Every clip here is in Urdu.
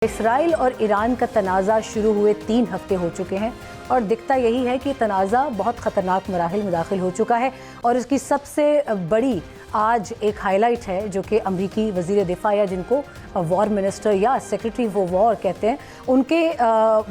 اسرائیل اور ایران کا تنازع شروع ہوئے 3 ہفتے ہو چکے ہیں اور دکھتا یہی ہے کہ تنازع بہت خطرناک مراحل میں داخل ہو چکا ہے اور اس کی سب سے بڑی آج ایک ہائی لائٹ ہے جو کہ امریکی وزیر دفاع یا جن کو وار منسٹر یا سیکرٹری فار وار کہتے ہیں ان کے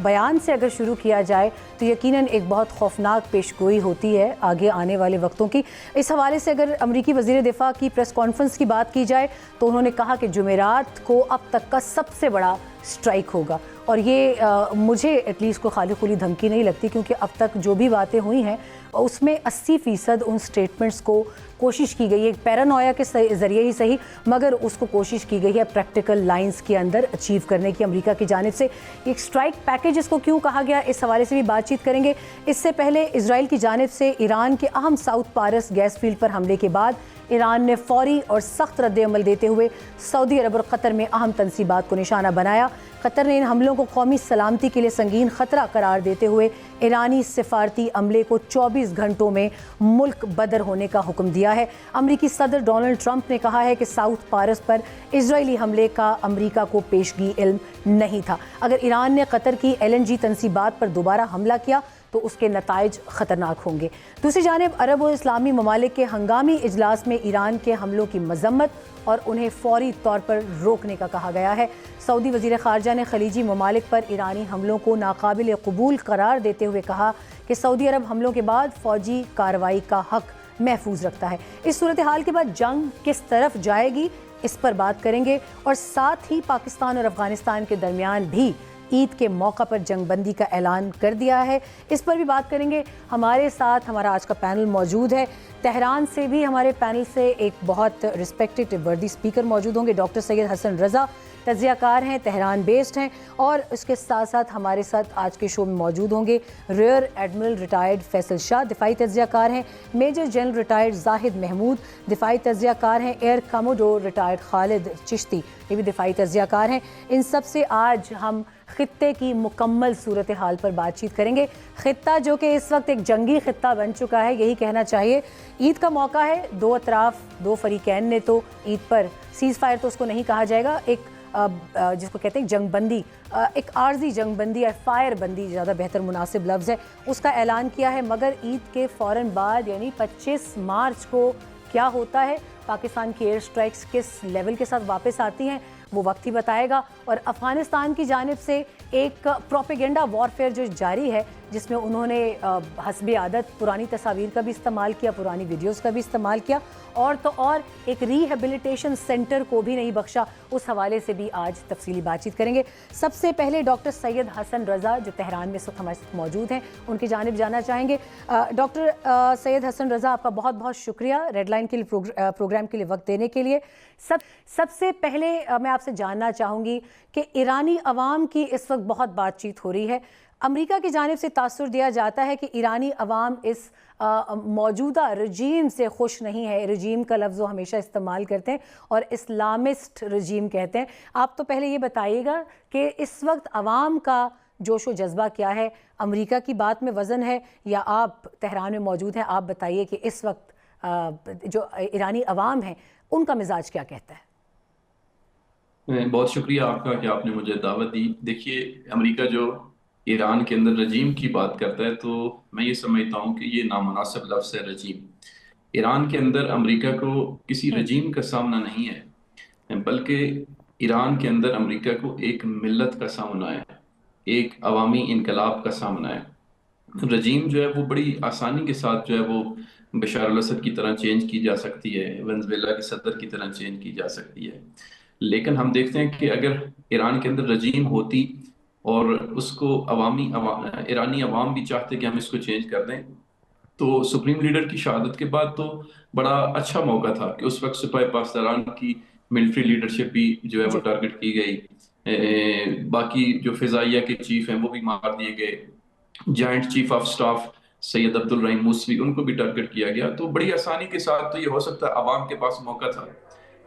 بیان سے اگر شروع کیا جائے تو یقیناً ایک بہت خوفناک پیش گوئی ہوتی ہے آگے آنے والے وقتوں کی۔ اس حوالے سے اگر امریکی وزیر دفاع کی پریس کانفرنس کی بات کی جائے تو انہوں نے کہا کہ جمعرات کو اب تک کا سب سے بڑا سٹرائک ہوگا اور یہ مجھے ایٹ لیسٹ کوئی خالی خلی دھمکی نہیں لگتی کیونکہ اب تک جو بھی باتیں ہوئی ہیں اس میں 80% ان سٹیٹمنٹس کو کوشش کی گئی ہے ایک پیرانویا کے ذریعے ہی صحیح مگر اس کو کوشش کی گئی ہے پریکٹیکل لائنز کے اندر اچیو کرنے کی امریکہ کی جانب سے۔ ایک سٹرائک پیکیج اس کو کیوں کہا گیا اس حوالے سے بھی بات چیت کریں گے۔ اس سے پہلے اسرائیل کی جانب سے ایران کے اہم ساؤتھ پارس گیس فیلڈ پر حملے کے بعد ایران نے فوری اور سخت رد عمل دیتے ہوئے سعودی عرب اور قطر میں اہم تنصیبات کو نشانہ بنایا۔ قطر نے ان حملوں کو قومی سلامتی کے لیے سنگین خطرہ قرار دیتے ہوئے ایرانی سفارتی عملے کو 24 گھنٹوں میں ملک بدر ہونے کا حکم دیا ہے۔ امریکی صدر ڈونلڈ ٹرمپ نے کہا ہے کہ ساؤتھ پارس پر اسرائیلی حملے کا امریکہ کو پیشگی علم نہیں تھا۔ اگر ایران نے قطر کی LNG تنصیبات پر دوبارہ حملہ کیا تو اس کے نتائج خطرناک ہوں گے۔ دوسری جانب عرب و اسلامی ممالک کے ہنگامی اجلاس میں ایران کے حملوں کی مذمت اور انہیں فوری طور پر روکنے کا کہا گیا ہے۔ سعودی وزیر خارجہ نے خلیجی ممالک پر ایرانی حملوں کو ناقابل قبول قرار دیتے ہوئے کہا کہ سعودی عرب حملوں کے بعد فوجی کارروائی کا حق محفوظ رکھتا ہے۔ اس صورتحال کے بعد جنگ کس طرف جائے گی اس پر بات کریں گے اور ساتھ ہی پاکستان اور افغانستان کے درمیان بھی عید کے موقع پر جنگ بندی کا اعلان کر دیا ہے، اس پر بھی بات کریں گے۔ ہمارے ساتھ ہمارا آج کا پینل موجود ہے۔ تہران سے بھی ہمارے پینل سے ایک بہت رسپیکٹڈ وردی اسپیکر موجود ہوں گے، ڈاکٹر سید حسن رضا تجزیہ کار ہیں، تہران بیسڈ ہیں اور اس کے ساتھ ساتھ ہمارے ساتھ آج کے شو میں موجود ہوں گے ریئر ایڈمرل ریٹائرڈ فیصل شاہ دفاعی تجزیہ کار ہیں، میجر جنرل ریٹائرڈ زاہد محمود دفاعی تجزیہ کار ہیں، ایئر کموڈور ریٹائرڈ خالد چشتی یہ بھی دفاعی تجزیہ کار ہیں۔ ان سب سے آج ہم خطے کی مکمل صورتحال پر بات چیت کریں گے۔ خطہ جو کہ اس وقت ایک جنگی خطہ بن چکا ہے یہی کہنا چاہیے۔ عید کا موقع ہے، دو اطراف دو فریقین نے تو عید پر سیز فائر تو اس کو نہیں کہا جائے گا، ایک جس کو کہتے ہیں جنگ بندی، ایک عارضی جنگ بندی یا فائر بندی زیادہ بہتر مناسب لفظ ہے، اس کا اعلان کیا ہے مگر عید کے فوراً بعد یعنی 25 مارچ کو کیا ہوتا ہے، پاکستان کی ایئر سٹرائکس کس لیول کے ساتھ واپس آتی ہیں وہ وقت ہی بتائے گا۔ اور افغانستان کی جانب سے ایک پروپیگنڈا وارفیئر جو جاری ہے جس میں انہوں نے حسب عادت پرانی تصاویر کا بھی استعمال کیا، پرانی ویڈیوز کا بھی استعمال کیا اور تو اور ایک ریہیبلیٹیشن سینٹر کو بھی نہیں بخشا، اس حوالے سے بھی آج تفصیلی بات چیت کریں گے۔ سب سے پہلے ڈاکٹر سید حسن رضا جو تہران میں اس وقت ہمارے ساتھ موجود ہیں ان کی جانب جانا چاہیں گے۔ ڈاکٹر سید حسن رضا آپ کا بہت بہت شکریہ ریڈ لائن کے لیے پروگرام کے لیے وقت دینے کے لیے۔ سب سے پہلے میں آپ سے جاننا چاہوں گی کہ ایرانی عوام کی اس وقت بہت بات چیت ہو رہی ہے، امریکہ کی جانب سے تاثر دیا جاتا ہے کہ ایرانی عوام اس موجودہ رجیم سے خوش نہیں ہے، رجیم کا لفظ وہ ہمیشہ استعمال کرتے ہیں اور اسلامسٹ رجیم کہتے ہیں۔ آپ تو پہلے یہ بتائیے گا کہ اس وقت عوام کا جوش و جذبہ کیا ہے، امریکہ کی بات میں وزن ہے یا آپ تہران میں موجود ہیں، آپ بتائیے کہ اس وقت جو ایرانی عوام ہیں ان کا مزاج کیا کہتا ہے؟ بہت شکریہ آپ کا کہ آپ نے مجھے دعوت دی۔ دیکھیے امریکہ جو ایران کے اندر رجیم کی بات کرتا ہے تو میں یہ سمجھتا ہوں کہ یہ نامناسب لفظ ہے رجیم۔ ایران کے اندر امریکہ کو کسی رجیم کا سامنا نہیں ہے بلکہ ایران کے اندر امریکہ کو ایک ملت کا سامنا ہے، ایک عوامی انقلاب کا سامنا ہے۔ رجیم جو ہے وہ بڑی آسانی کے ساتھ جو ہے وہ بشار الاسد کی طرح چینج کی جا سکتی ہے، ونزویلا کے صدر کی طرح چینج کی جا سکتی ہے، لیکن ہم دیکھتے ہیں کہ اگر ایران کے اندر رجیم ہوتی اور اس کو ایرانی عوام بھی چاہتے کہ ہم اس کو چینج کر دیں تو سپریم لیڈر کی شہادت کے بعد تو بڑا اچھا موقع تھا کہ اس وقت سپاہی پاسداران کی ملٹری لیڈرشپ بھی جو ہے وہ ٹارگٹ کی گئی، باقی جو فضائیہ کے چیف ہیں وہ بھی مار دیے گئے، جوائنٹ چیف آف سٹاف سید عبدالرحیم موسوی ان کو بھی ٹارگٹ کیا گیا، تو بڑی آسانی کے ساتھ تو یہ ہو سکتا ہے عوام کے پاس موقع تھا۔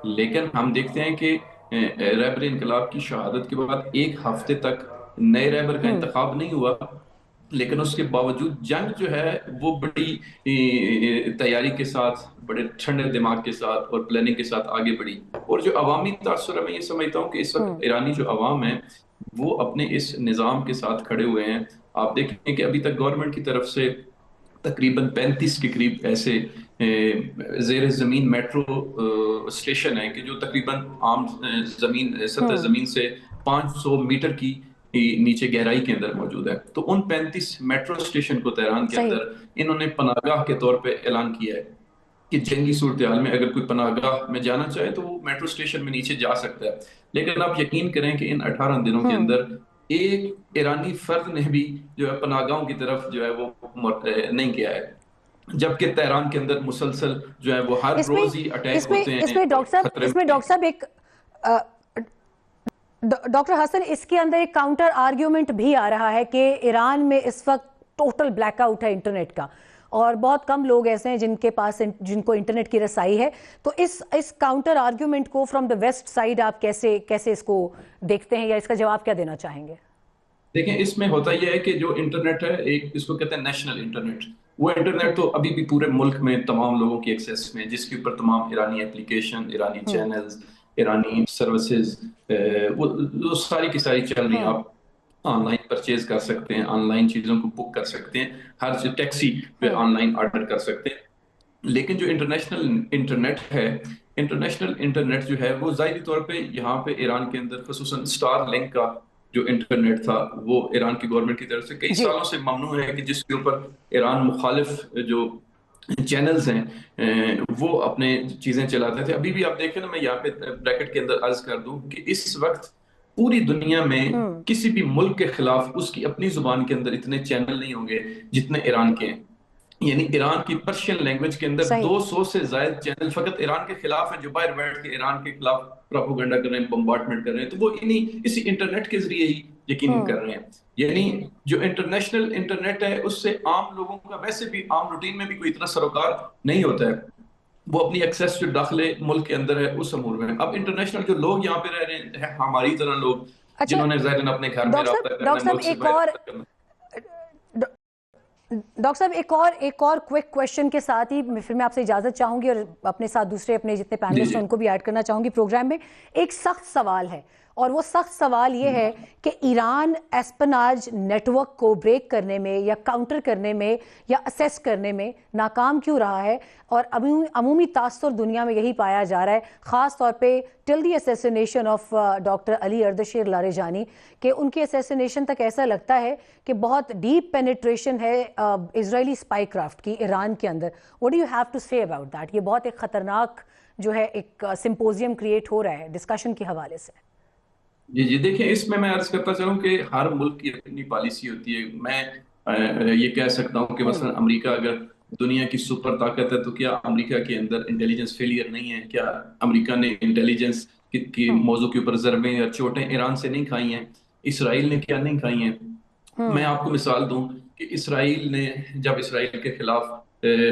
لیکن ہم دیکھتے ہیں کہ رہبر انقلاب کی شہادت کے بعد ایک ہفتے تک نئے رہبر کا انتخاب نہیں ہوا، لیکن اس کے باوجود جنگ جو ہے وہ بڑی تیاری کے ساتھ، بڑے ٹھنڈے دماغ کے ساتھ اور پلاننگ کے ساتھ آگے بڑھی، اور جو عوامی تاثر ہے میں یہ سمجھتا ہوں کہ اس وقت ایرانی جو عوام ہے وہ اپنے اس نظام کے ساتھ کھڑے ہوئے ہیں. آپ دیکھیں کہ ابھی تک گورنمنٹ کی طرف سے تقریباً 35 کے قریب ایسے زیر زمین میٹرو اسٹیشن ہیں کہ جو تقریباً عام زمین سطح زمین سے 500 میٹر کی نیچے گہرائی کے اندر موجود ہے. تو ان 35 میٹرو اسٹیشن کو تہران کے صحیح. اندر انہوں نے پناہ گاہ کے طور پہ اعلان کیا ہے کہ جنگی صورتحال میں اگر کوئی پناہ گاہ میں جانا چاہے تو وہ میٹرو اسٹیشن میں نیچے جا سکتا ہے. لیکن آپ یقین کریں کہ ان 18 دنوں کے اندر ایک ایرانی فرد نے بھی جو ہے پناہ گاہوں کی طرف جو ہے وہ نہیں کیا ہے، جبکہ تہران کے اندر مسلسل جو ہے وہ ہر روز ہی اٹیک ہوتے ہیں اور خطرے اس میں میں. ڈاکٹر صاحب ایک ڈاکٹر حسن اس کے اندر ایک کاؤنٹر آرگیومنٹ بھی آ رہا ہے کہ ایران میں اس وقت ٹوٹل بلیک آؤٹ ہے انٹرنیٹ کا، اور بہت کم لوگ ایسے ہیں جن کو انٹرنیٹ کی رسائی ہے. تو اس کاؤنٹر آرگیومنٹ کو فرام دا ویسٹ سائیڈ آپ کیسے اس کو دیکھتے ہیں، یا اس کا جواب کیا دینا چاہیں گے؟ دیکھیں اس میں ہوتا یہ ہے کہ جو انٹرنیٹ ہے ایک اس کو کہتے ہیں نیشنل انٹرنیٹ. وہ انٹرنیٹ تو ابھی بھی پورے ملک میں تمام لوگوں کی ایکسیس میں، جس کے اوپر تمام ایرانی ایپلیکیشن، ایرانی چینلز، ایرانی سروسز وہ ساری کی ساری چل رہی ہیں. آپ آن لائن پرچیز کر سکتے ہیں، آن لائن چیزوں کو بک کر سکتے ہیں، ہر چیز ٹیکسی پہ آن لائن آرڈر کر سکتے ہیں. لیکن جو انٹرنیشنل انٹرنیٹ ہے، انٹرنیشنل انٹرنیٹ جو ہے وہ ظاہری طور پہ یہاں پہ ایران کے اندر خصوصاً اسٹار لنک کا جو انٹرنیٹ تھا وہ ایران کی گورنمنٹ کی طرف سے کئی جی سالوں سے ممنوع ہے، کہ جس کے اوپر ایران مخالف جو چینلز ہیں وہ اپنے چیزیں چلاتے تھے. ابھی بھی آپ دیکھیں نا، میں یہاں پہ بریکٹ کے اندر عرض کر دوں کہ اس وقت پوری دنیا میں کسی بھی ملک کے خلاف اس کی اپنی زبان کے اندر اتنے چینل نہیں ہوں گے جتنے ایران کے ہیں. یعنی ایران کی پرشین لینگویج کے اندر صحیح. 200 سے زائد چینل فقط ایران کے خلاف ہیں، جو باہر بیٹھ کے ایران کے خلاف پروپیگنڈا کر رہے ہیں، بمبارڈمنٹ کر رہے ہیں. تو وہ اسی انٹرنیٹ کے ذریعے ہی یقینی کر رہے ہیں. یعنی جو انٹرنیشنل انٹرنیٹ ہے اس سے عام لوگوں کا ویسے بھی عام روٹین میں بھی کوئی اتنا سروکار نہیں ہوتا ہے. وہ اپنی ایکسیس جو داخل ملک کے اندر ہے اس امور میں. اب انٹرنیشنل جو لوگ یہاں پہ رہ رہے ہیں ہماری طرح لوگ، اچھا جنہوں نے ظاہراً اپنے گھر میں رابطہ کرنا ہے، ملک سے باہر رابطہ کرنا. ڈاکٹر صاحب ایک اور کوئک کویشچن کے ساتھ ہی پھر میں آپ سے اجازت چاہوں گی، اور اپنے ساتھ دوسرے اپنے جتنے پینلسٹ ہیں ان کو بھی ایڈ کرنا چاہوں گی پروگرام میں. ایک سخت سوال ہے، اور وہ سخت سوال یہ ہے کہ ایران ایسپناج نیٹ ورک کو بریک کرنے میں یا کاؤنٹر کرنے میں یا اسیس کرنے میں ناکام کیوں رہا ہے؟ اور عمومی تاثر دنیا میں یہی پایا جا رہا ہے، خاص طور پہ till the assassination of doctor Ali Ardeshir Larijani, کہ ان کے اسیسینیشن تک ایسا لگتا ہے کہ بہت ڈیپ پینیٹریشن ہے اسرائیلی اسپائی کرافٹ کی ایران کے اندر. What do you have to say about that? یہ بہت ایک خطرناک جو ہے ایک سمپوزیم کریٹ ہو رہا ہے ڈسکشن کے حوالے سے. جی دیکھیں اس میں عرض کرتا چلوں کہ ہر ملک کی اپنی پالیسی ہوتی ہے. میں یہ کہہ سکتا ہوں کہ مثلا امریکہ اگر دنیا کی سپر طاقت ہے تو کیا امریکہ کے اندر انٹیلیجنس فیلئر نہیں ہے؟ کیا امریکہ نے انٹیلیجنس کی موضوع کے اوپر ضربیں یا چوٹیں ایران سے نہیں کھائی ہیں؟ اسرائیل نے کیا نہیں کھائی ہیں؟ میں آپ کو مثال دوں کہ اسرائیل نے جب اسرائیل کے خلاف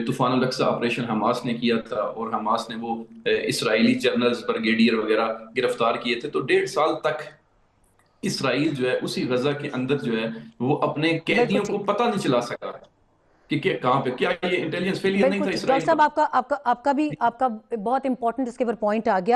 طوفان الاقصی آپریشن حماس نے کیا تھا، اور حماس نے وہ اسرائیلی جنرلز برگیڈیئر وغیرہ گرفتار کیے تھے، تو 1.5 سال تک اسرائیل جو ہے اسی غزہ کے اندر جو ہے وہ اپنے قیدیوں کو پتہ نہیں چلا سکا کہ کہاں پہ. کیا یہ انٹیلیجنس فیلئر نہیں تھا بالکل. اسرائیل ڈاکٹر کا؟ صاحب آپ کا بہت امپورٹنٹ اس کے اوپر پوائنٹ آ گیا.